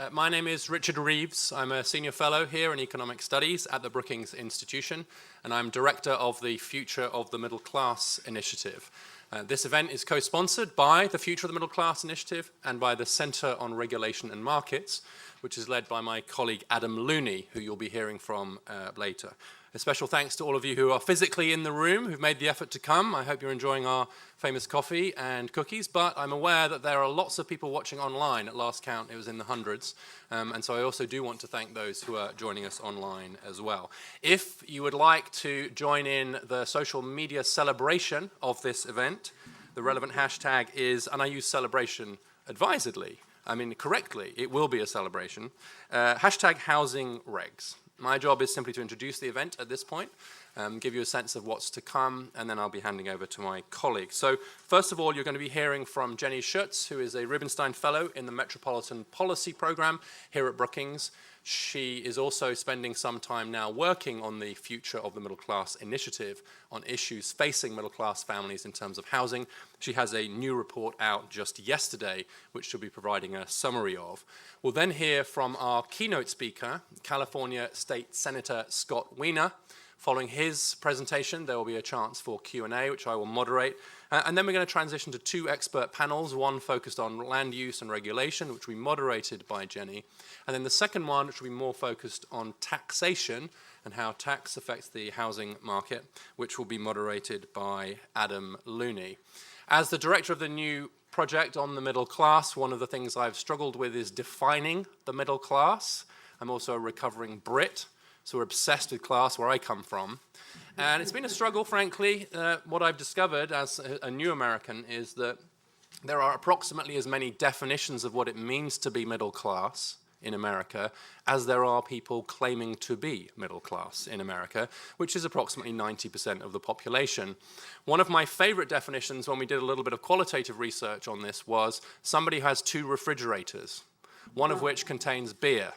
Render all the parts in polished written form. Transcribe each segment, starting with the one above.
My name is Richard Reeves. I'm a Senior Fellow here in Economic Studies at the Brookings Institution, and I'm Director of the Future of the Middle Class Initiative. This event is co-sponsored by the Future of the Middle Class Initiative and by the Centre on Regulation and Markets, which is led by my colleague Adam Looney, who you'll be hearing from later. A special thanks to all of you who are physically in the room, who've made the effort to come. I hope you're enjoying our famous coffee and cookies, but I'm aware that there are lots of people watching online. At last count, it was in the hundreds. And so I also do want to thank those who are joining us online as well. If you would like to join in the social media celebration of this event, the relevant hashtag is, and I use celebration advisedly, I mean correctly, it will be a celebration, hashtag housing regs. My job is simply to introduce the event at this point, give you a sense of what's to come, and then I'll be handing over to my colleagues. So first of all, you're going to be hearing from Jenny Schutz, who is a Rubenstein Fellow in the Metropolitan Policy Program here at Brookings. She is also spending some time now working on the Future of the Middle Class Initiative on issues facing middle-class families in terms of housing. She has a new report out just yesterday, which she'll be providing a summary of. We'll then hear from our keynote speaker, California State Senator Scott Wiener. Following his presentation, there will be a chance for Q&A, which I will moderate. And then we're going to transition to two expert panels, one focused on land use and regulation, which will be moderated by Jenny. And then the second one, which will be more focused on taxation and how tax affects the housing market, which will be moderated by Adam Looney. As the director of the new project on the middle class, one of the things I've struggled with is defining the middle class. I'm also a recovering Brit, so we're obsessed with class where I come from. And it's been a struggle, frankly. What I've discovered as a new American is that there are approximately as many definitions of what it means to be middle class in America as there are people claiming to be middle class in America, which is approximately 90% of the population. One of my favorite definitions when we did a little bit of qualitative research on this was somebody has two refrigerators, one of which contains beer.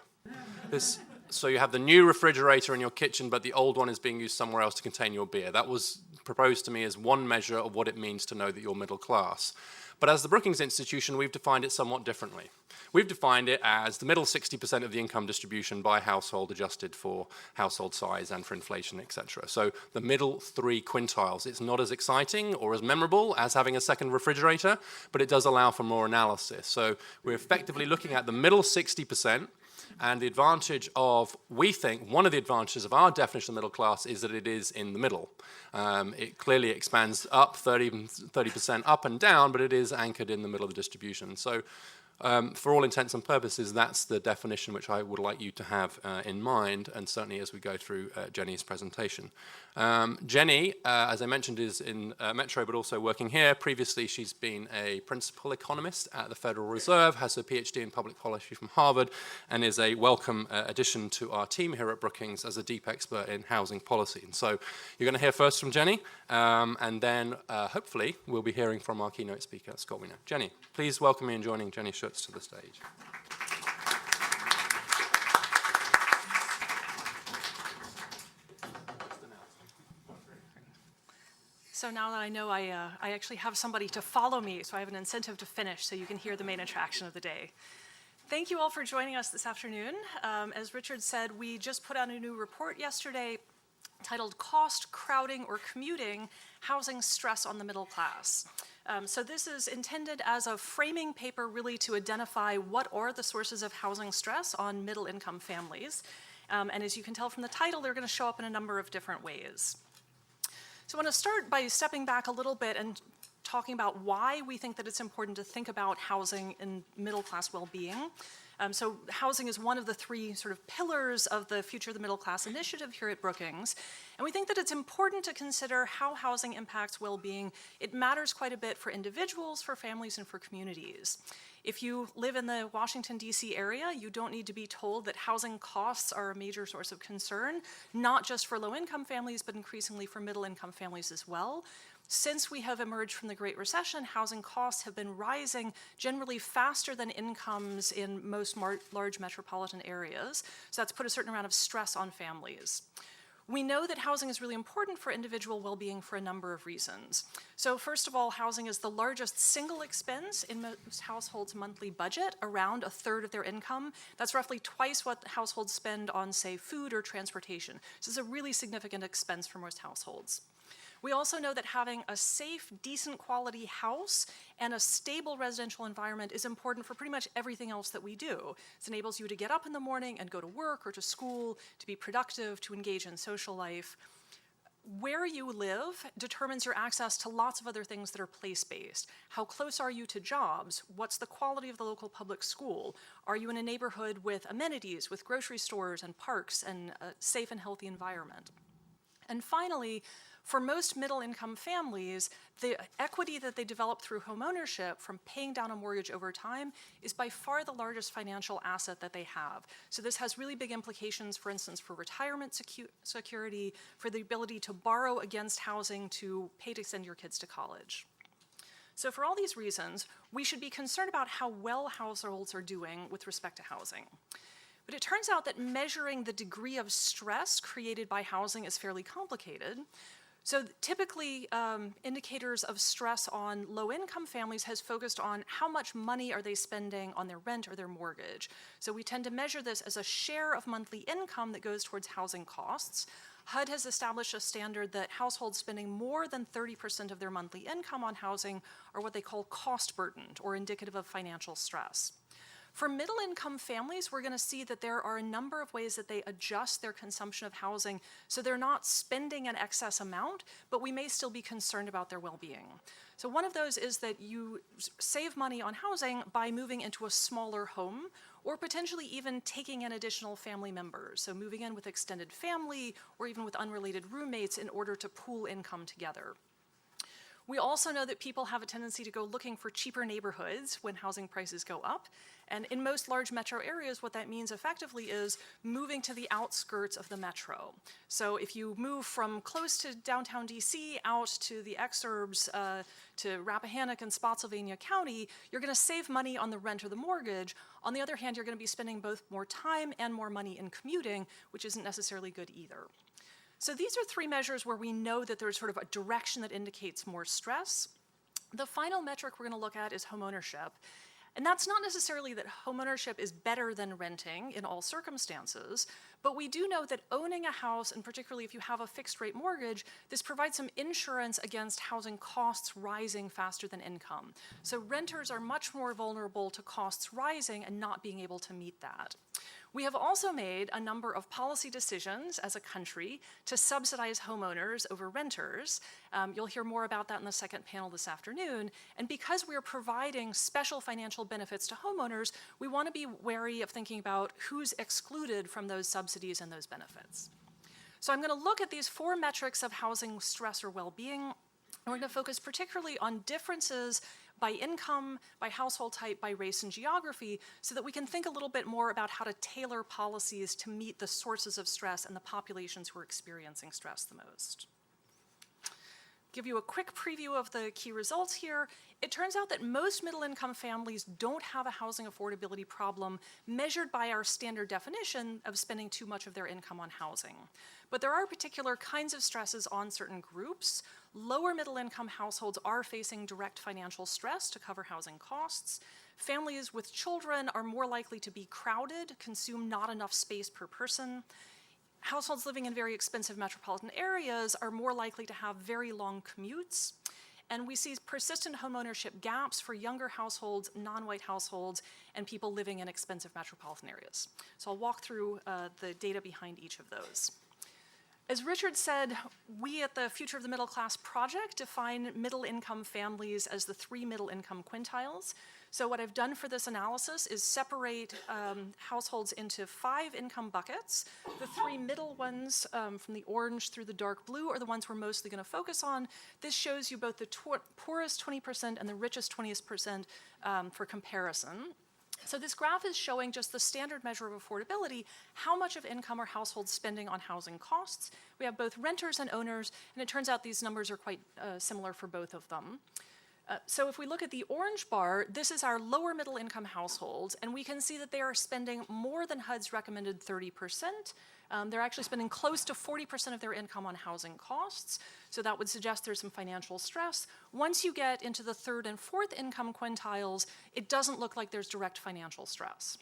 So you have the new refrigerator in your kitchen, but the old one is being used somewhere else to contain your beer. That was proposed to me as one measure of what it means to know that you're middle class. But as the Brookings Institution, we've defined it somewhat differently. We've defined it as the middle 60% of the income distribution by household adjusted for household size and for inflation, etc. So the middle 3 quintiles. It's not as exciting or as memorable as having a second refrigerator, but it does allow for more analysis. So we're effectively looking at the middle 60%. And the advantage of, we think, one of the advantages of our definition of middle class is that it is in the middle. It clearly expands up 30% up and down, but it is anchored in the middle of the distribution. So for all intents and purposes, that's the definition which I would like you to have in mind, and certainly as we go through Jenny's presentation. Jenny, as I mentioned, is in Metro, but also working here. Previously, she's been a principal economist at the Federal Reserve, has a PhD in public policy from Harvard, and is a welcome addition to our team here at Brookings as a deep expert in housing policy. And so you're going to hear first from Jenny, and then hopefully we'll be hearing from our keynote speaker, Scott Wiener. Jenny, please welcome me in joining Jenny Schutz to the stage. So now that I know I actually have somebody to follow me, so I have an incentive to finish so you can hear the main attraction of the day. Thank you all for joining us this afternoon. As Richard said, we just put out a new report yesterday titled Cost, Crowding, or Commuting, Housing Stress on the Middle Class. So this is intended as a framing paper really to identify what are the sources of housing stress on middle-income families. And as you can tell from the title, they're going to show up in a number of different ways. So I want to start by stepping back a little bit and talking about why we think that it's important to think about housing and middle-class well-being. So housing is one of the 3 sort of pillars of the Future of the Middle Class initiative here at Brookings. And we think that it's important to consider how housing impacts well-being. It matters quite a bit for individuals, for families, and for communities. If you live in the Washington, D.C. area, you don't need to be told that housing costs are a major source of concern, not just for low-income families, but increasingly for middle-income families as well. Since we have emerged from the Great Recession, housing costs have been rising generally faster than incomes in most large metropolitan areas. So that's put a certain amount of stress on families. We know that housing is really important for individual well-being for a number of reasons. So first of all, housing is the largest single expense in most households' monthly budget, around a third of their income. That's roughly twice what households spend on, say, food or transportation. So it's a really significant expense for most households. We also know that having a safe, decent quality house and a stable residential environment is important for pretty much everything else that we do. It enables you to get up in the morning and go to work or to school, to be productive, to engage in social life. Where you live determines your access to lots of other things that are place-based. How close are you to jobs? What's the quality of the local public school? Are you in a neighborhood with amenities, with grocery stores and parks and a safe and healthy environment? And finally, for most middle-income families, the equity that they develop through homeownership from paying down a mortgage over time is by far the largest financial asset that they have. So this has really big implications, for instance, for retirement security, for the ability to borrow against housing to pay to send your kids to college. So for all these reasons, we should be concerned about how well households are doing with respect to housing. But it turns out that measuring the degree of stress created by housing is fairly complicated. So typically, indicators of stress on low-income families has focused on how much money are they spending on their rent or their mortgage. So we tend to measure this as a share of monthly income that goes towards housing costs. HUD has established a standard that households spending more than 30% of their monthly income on housing are what they call cost-burdened or indicative of financial stress. For middle-income families, we're going to see that there are a number of ways that they adjust their consumption of housing so they're not spending an excess amount, but we may still be concerned about their well-being. So one of those is that you save money on housing by moving into a smaller home or potentially even taking in additional family members. So moving in with extended family or even with unrelated roommates in order to pool income together. We also know that people have a tendency to go looking for cheaper neighborhoods when housing prices go up. And in most large metro areas, what that means effectively is moving to the outskirts of the metro. So if you move from close to downtown DC out to the exurbs, to Rappahannock and Spotsylvania County, you're going to save money on the rent or the mortgage. On the other hand, you're going to be spending both more time and more money in commuting, which isn't necessarily good either. So these are three measures where we know that there's sort of a direction that indicates more stress. The final metric we're going to look at is homeownership. And that's not necessarily that homeownership is better than renting in all circumstances, but we do know that owning a house, and particularly if you have a fixed rate mortgage, this provides some insurance against housing costs rising faster than income. So renters are much more vulnerable to costs rising and not being able to meet that. We have also made a number of policy decisions as a country to subsidize homeowners over renters. You'll hear more about that in the second panel this afternoon. And because we're providing special financial benefits to homeowners, we want to be wary of thinking about who's excluded from those subsidies and those benefits. So I'm going to look at these four metrics of housing stress or well-being. And we're going to focus particularly on differences by income, by household type, by race and geography, so that we can think a little bit more about how to tailor policies to meet the sources of stress and the populations who are experiencing stress the most. Give you a quick preview of the key results here. It turns out that most middle-income families don't have a housing affordability problem measured by our standard definition of spending too much of their income on housing. But there are particular kinds of stresses on certain groups. Lower middle-income households are facing direct financial stress to cover housing costs. Families with children are more likely to be crowded, consume not enough space per person. Households living in very expensive metropolitan areas are more likely to have very long commutes. And we see persistent homeownership gaps for younger households, non-white households, and people living in expensive metropolitan areas. So I'll walk through the data behind each of those. As Richard said, we at the Future of the Middle Class Project define middle-income families as the three middle-income quintiles. So what I've done for this analysis is separate households into 5 income buckets. The 3 middle ones, from the orange through the dark blue, are the ones we're mostly going to focus on. This shows you both the poorest 20% and the richest 20% for comparison. So this graph is showing just the standard measure of affordability, how much of income are households spending on housing costs. We have both renters and owners, and it turns out these numbers are quite similar for both of them. So if we look at the orange bar, this is our lower middle income households, and we can see that they are spending more than HUD's recommended 30%. They're actually spending close to 40% of their income on housing costs, so that would suggest there's some financial stress. Once you get into the third and fourth income quintiles, it doesn't look like there's direct financial stress.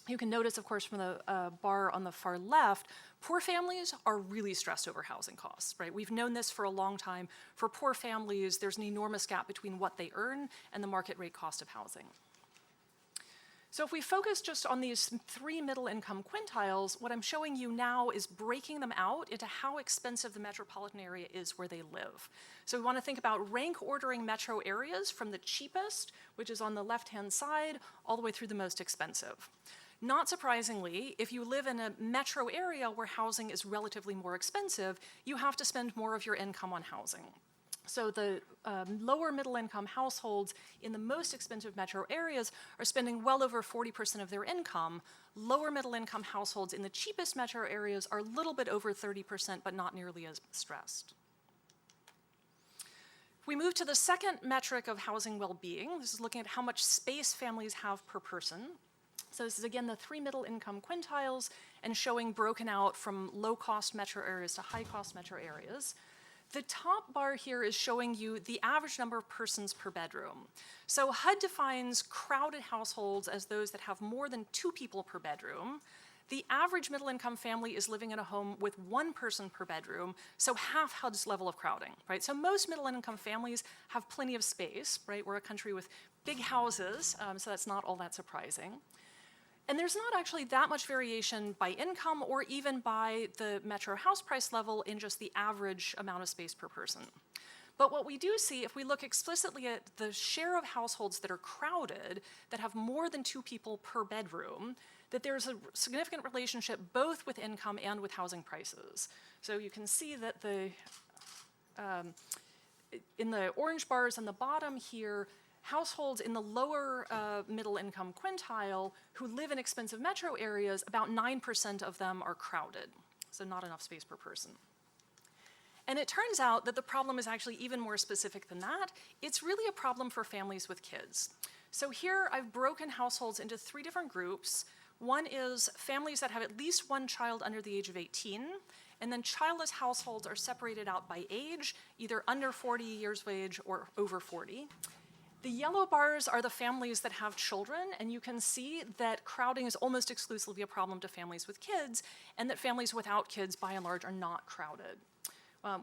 You can notice, of course, from the bar on the far left, poor families are really stressed over housing costs, right? We've known this for a long time. For poor families, there's an enormous gap between what they earn and the market rate cost of housing. So if we focus just on these three middle income quintiles, what I'm showing you now is breaking them out into how expensive the metropolitan area is where they live. So we want to think about rank ordering metro areas from the cheapest, which is on the left-hand side, all the way through the most expensive. Not surprisingly, if you live in a metro area where housing is relatively more expensive, you have to spend more of your income on housing. So the lower middle income households in the most expensive metro areas are spending well over 40% of their income. Lower middle income households in the cheapest metro areas are a little bit over 30%, but not nearly as stressed. If we move to the second metric of housing well-being, this is looking at how much space families have per person. So this is, again, the three middle income quintiles and showing broken out from low-cost metro areas to high-cost metro areas. The top bar here is showing you the average number of persons per bedroom. So HUD defines crowded households as those that have more than 2 people per bedroom. The average middle-income family is living in a home with 1 person per bedroom, so half HUD's level of crowding, right? So most middle-income families have plenty of space, right? We're a country with big houses, so that's not all that surprising. And there's not actually that much variation by income or even by the metro house price level in just the average amount of space per person. But what we do see, if we look explicitly at the share of households that are crowded, that have more than 2 people per bedroom, that there's a significant relationship both with income and with housing prices. So you can see that in the orange bars on the bottom here, households in the lower middle income quintile who live in expensive metro areas, about 9% of them are crowded, so not enough space per person. And it turns out that the problem is actually even more specific than that. It's really a problem for families with kids. So here I've broken households into 3 different groups. One is families that have at least 1 child under the age of 18, and then childless households are separated out by age, either under 40 years of age or over 40. The yellow bars are the families that have children, and you can see that crowding is almost exclusively a problem to families with kids, and that families without kids, by and large, are not crowded.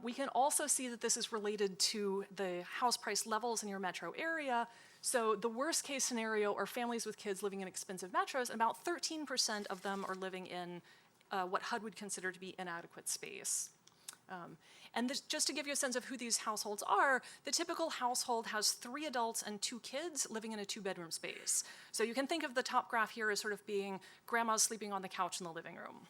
We can also see that this is related to the house price levels in your metro area. So the worst case scenario are families with kids living in expensive metros, and about 13% of them are living in what HUD would consider to be inadequate space. And this, just to give you a sense of who these households are, the typical household has 3 adults and 2 kids living in a 2-bedroom space. So you can think of the top graph here as sort of being grandma's sleeping on the couch in the living room.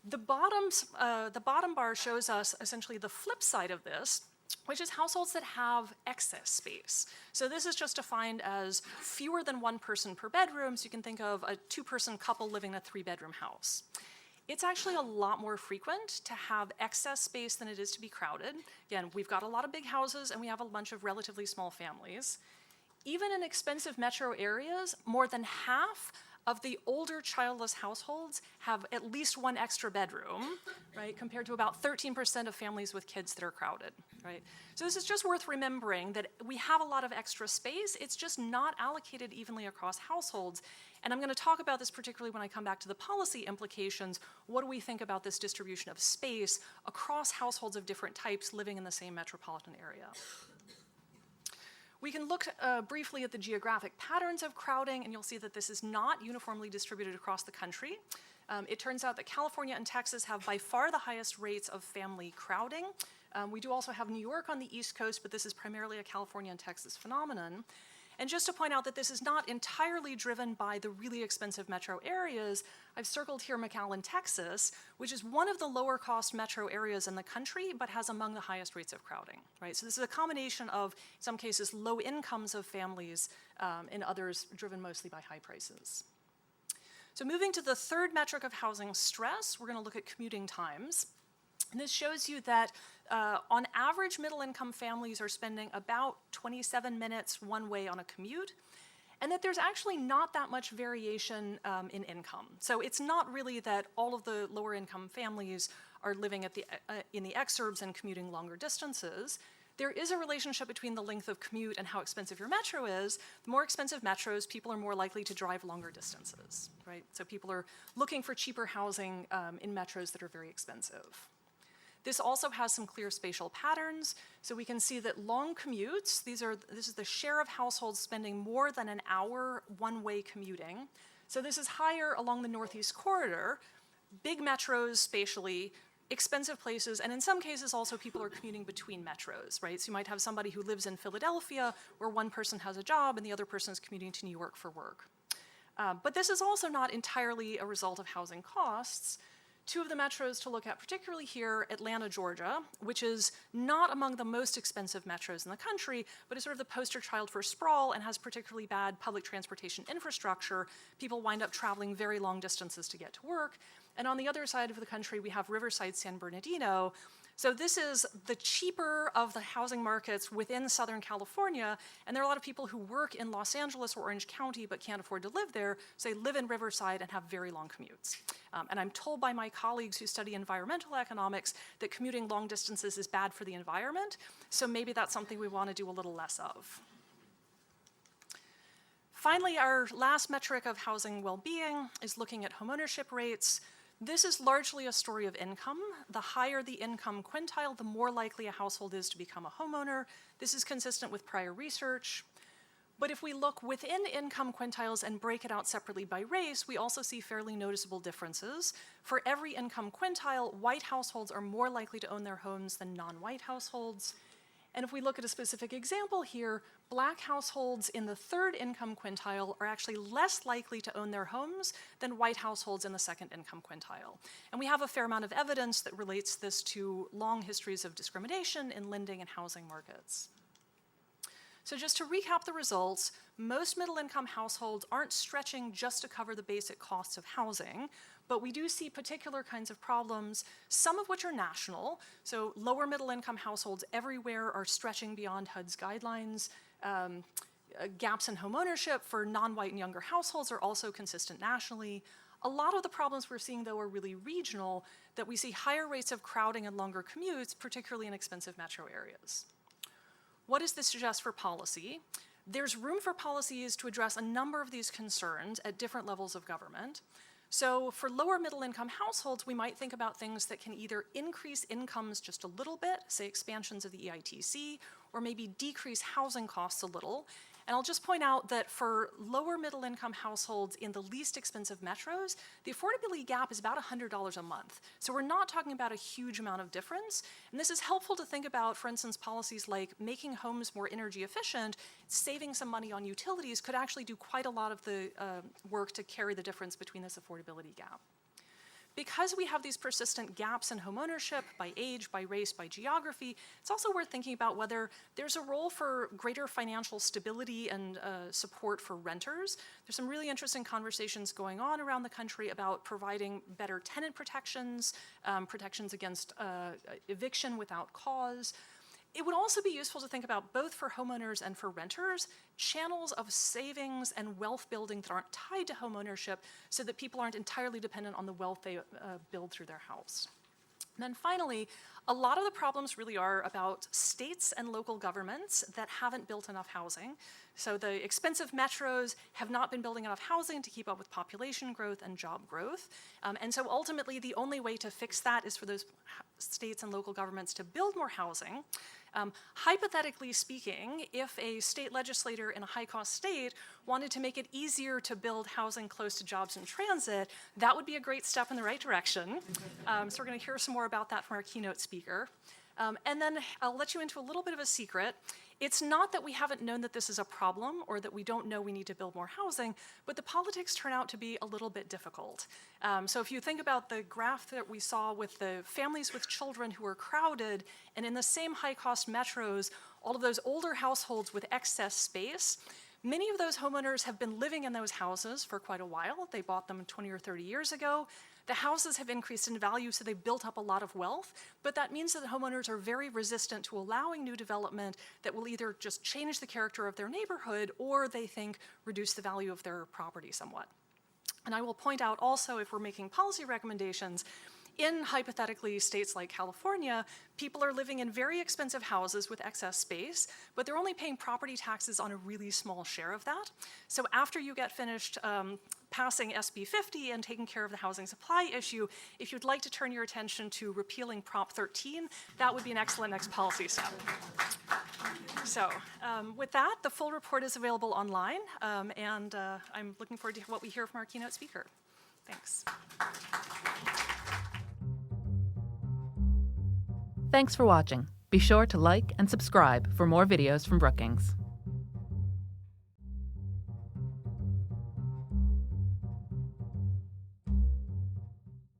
The bottom bar shows us essentially the flip side of this, which is households that have excess space. So this is just defined as fewer than 1 person per bedroom, so you can think of a 2-person couple living in a 3-bedroom house. It's actually a lot more frequent to have excess space than it is to be crowded. Again, we've got a lot of big houses and we have a bunch of relatively small families. Even in expensive metro areas, more than half of the older childless households have at least 1 extra bedroom, right, compared to about 13% of families with kids that are crowded, right? So this is just worth remembering that we have a lot of extra space, it's just not allocated evenly across households. And I'm going to talk about this particularly when I come back to the policy implications. What do we think about this distribution of space across households of different types living in the same metropolitan area? We can look briefly at the geographic patterns of crowding, and you'll see that this is not uniformly distributed across the country. It turns out that California and Texas have by far the highest rates of family crowding. We do also have New York on the East Coast, but this is primarily a California and Texas phenomenon. And just to point out that this is not entirely driven by the really expensive metro areas, I've circled here McAllen, Texas, which is one of the lower cost metro areas in the country, but has among the highest rates of crowding, right? So this is a combination of, in some cases, low incomes of families, in others driven mostly by high prices. So moving to the third metric of housing stress, we're going to look at commuting times. And this shows you that On average, middle-income families are spending about 27 minutes one way on a commute, and that there's actually not that much variation in income. So it's not really that all of the lower-income families are living in the exurbs and commuting longer distances. There is a relationship between the length of commute and how expensive your metro is. The more expensive metros, people are more likely to drive longer distances, right? So people are looking for cheaper housing in metros that are very expensive. This also has some clear spatial patterns. So we can see that long commutes, this is the share of households spending more than an hour one-way commuting. So this is higher along the Northeast Corridor, big metros spatially, expensive places, and in some cases also people are commuting between metros, right? So you might have somebody who lives in Philadelphia where one person has a job and the other person is commuting to New York for work. But this is also not entirely a result of housing costs. Two of the metros to look at particularly here, Atlanta, Georgia, which is not among the most expensive metros in the country, but is sort of the poster child for sprawl and has particularly bad public transportation infrastructure. People wind up traveling very long distances to get to work. And on the other side of the country, we have Riverside, San Bernardino. So this is the cheaper of the housing markets within Southern California, and there are a lot of people who work in Los Angeles or Orange County but can't afford to live there, so they live in Riverside and have very long commutes. And I'm told by my colleagues who study environmental economics that commuting long distances is bad for the environment, so maybe that's something we want to do a little less of. Finally, our last metric of housing well-being is looking at homeownership rates. This is largely a story of income. The higher the income quintile, the more likely a household is to become a homeowner. This is consistent with prior research. But if we look within income quintiles and break it out separately by race, we also see fairly noticeable differences. For every income quintile, white households are more likely to own their homes than non-white households. And if we look at a specific example here, Black households in the third income quintile are actually less likely to own their homes than white households in the second income quintile. And we have a fair amount of evidence that relates this to long histories of discrimination in lending and housing markets. So just to recap the results, most middle-income households aren't stretching just to cover the basic costs of housing, but we do see particular kinds of problems, some of which are national. So lower middle-income households everywhere are stretching beyond HUD's guidelines. Gaps in homeownership for non-white and younger households are also consistent nationally. A lot of the problems we're seeing, though, are really regional, that we see higher rates of crowding and longer commutes, particularly in expensive metro areas. What does this suggest for policy? There's room for policies to address a number of these concerns at different levels of government. So for lower middle income households, we might think about things that can either increase incomes just a little bit, say expansions of the EITC, or maybe decrease housing costs a little. And I'll just point out that for lower middle income households in the least expensive metros, the affordability gap is about $100 a month. So we're not talking about a huge amount of difference. And this is helpful to think about, for instance, policies like making homes more energy efficient, saving some money on utilities could actually do quite a lot of the work to carry the difference between this affordability gap. Because we have these persistent gaps in homeownership by age, by race, by geography, it's also worth thinking about whether there's a role for greater financial stability and support for renters. There's some really interesting conversations going on around the country about providing better tenant protections, protections against eviction without cause. It would also be useful to think about, both for homeowners and for renters, channels of savings and wealth building that aren't tied to homeownership so that people aren't entirely dependent on the wealth they build through their house. And then finally, a lot of the problems really are about states and local governments that haven't built enough housing. So the expensive metros have not been building enough housing to keep up with population growth and job growth. And so ultimately, the only way to fix that is for those states and local governments to build more housing. Hypothetically speaking, if a state legislator in a high-cost state wanted to make it easier to build housing close to jobs and transit, that would be a great step in the right direction. So we're going to hear some more about that from our keynote speaker. And then I'll let you into a little bit of a secret. It's not that we haven't known that this is a problem or that we don't know we need to build more housing, but the politics turn out to be a little bit difficult. So if you think about the graph that we saw with the families with children who are crowded, and in the same high-cost metros, all of those older households with excess space, many of those homeowners have been living in those houses for quite a while. They bought them 20 or 30 years ago. The houses have increased in value, so they've built up a lot of wealth, but that means that the homeowners are very resistant to allowing new development that will either just change the character of their neighborhood or they think reduce the value of their property somewhat. And I will point out also, if we're making policy recommendations, in hypothetically states like California, people are living in very expensive houses with excess space, but they're only paying property taxes on a really small share of that. So after you get finished passing SB 50 and taking care of the housing supply issue, if you'd like to turn your attention to repealing Prop 13, that would be an excellent next policy step. So with that, the full report is available online, and I'm looking forward to what we hear from our keynote speaker. Thanks. Thanks for watching. Be sure to like and subscribe for more videos from Brookings.